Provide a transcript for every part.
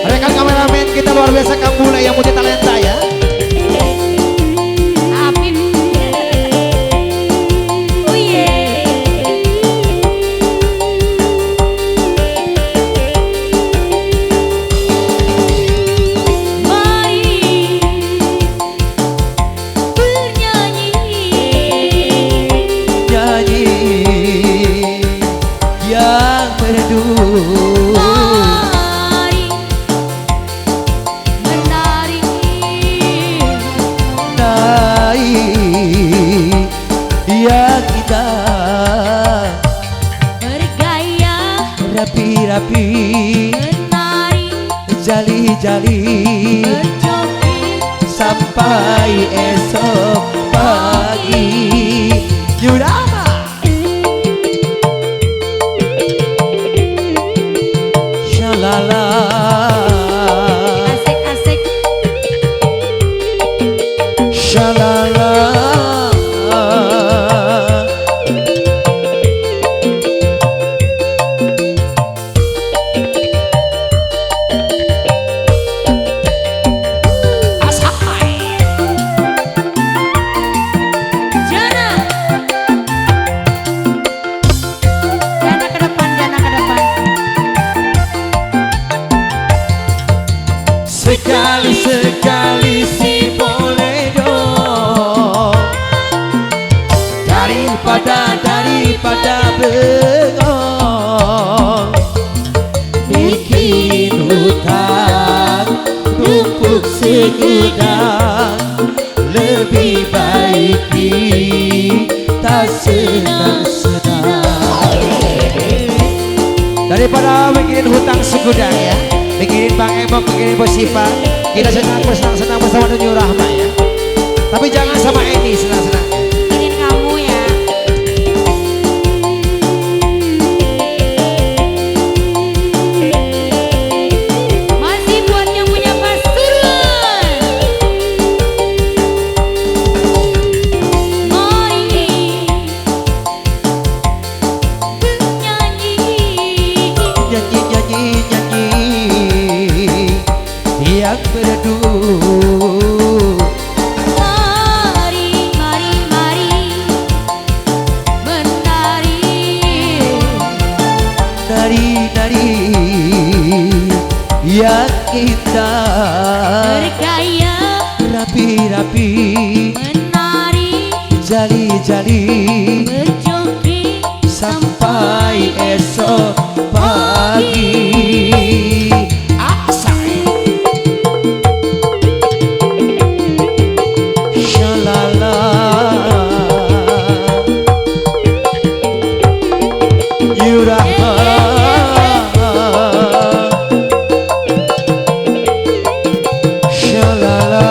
Rekan kameramen kita luar biasa, Kang Bule yang multi talenta ya. Amin. Oh yeah. Mari bernyanyi, Nyanyi yang merdu. mari menari, Naik yang kita bergaya, rapi-rapi, menari, jali-jali berjoget sampai esok pagi. Yudama Shalala asik-asik. Shalala. Jana, Jana ke depan, Jana ke depan. Sekali-sekali si boleh dong, daripada bengong, bikin hutang numpuk segudang. Lebih baik kita senang-senang daripada bikin hutang segudang ya. Bikinin Bang Emok, bikinin Bos Siva, kita senang-senang bersama Nunyu Rahma ya. Tapi jangan sama Eni senang-senang. Ingin kamu ya. Masih buat yang punya pasuruan. Mari bernyanyi, Nyanyi yang merdu. mari menari, Nari yang indah, bergaya, rapi-rapi, menari, jali-jali berjoget sampai esok pagi. Asai Shalala Yurahma Shalala.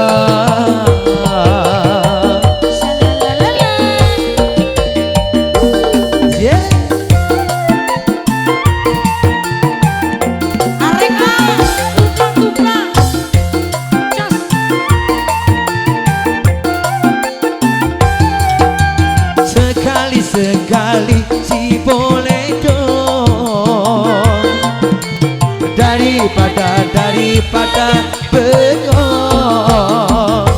Shalalala. Yeah. Areka, tuplang, jos. Sekali-sekali si boleh dong, daripada bengong,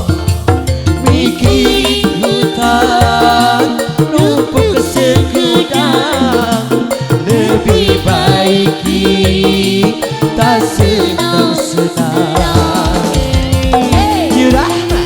bikin hutang numpuk segudang. Lebih baik kita senang-senang. Yurahma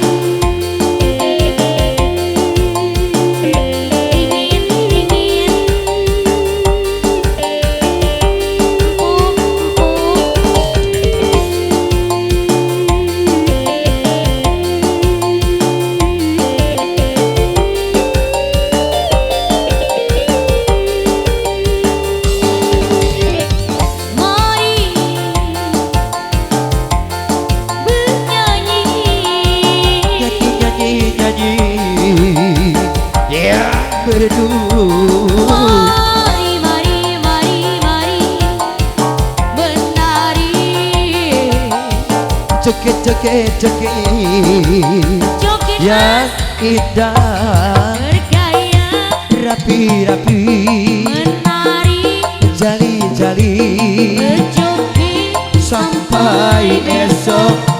Dingin, mari bernyanyi, nyanyi yang merdu. mari menari, Joget joget yang indah, bergaya, rapi-rapi, menari, jali-jali berjoget sampai sampai esok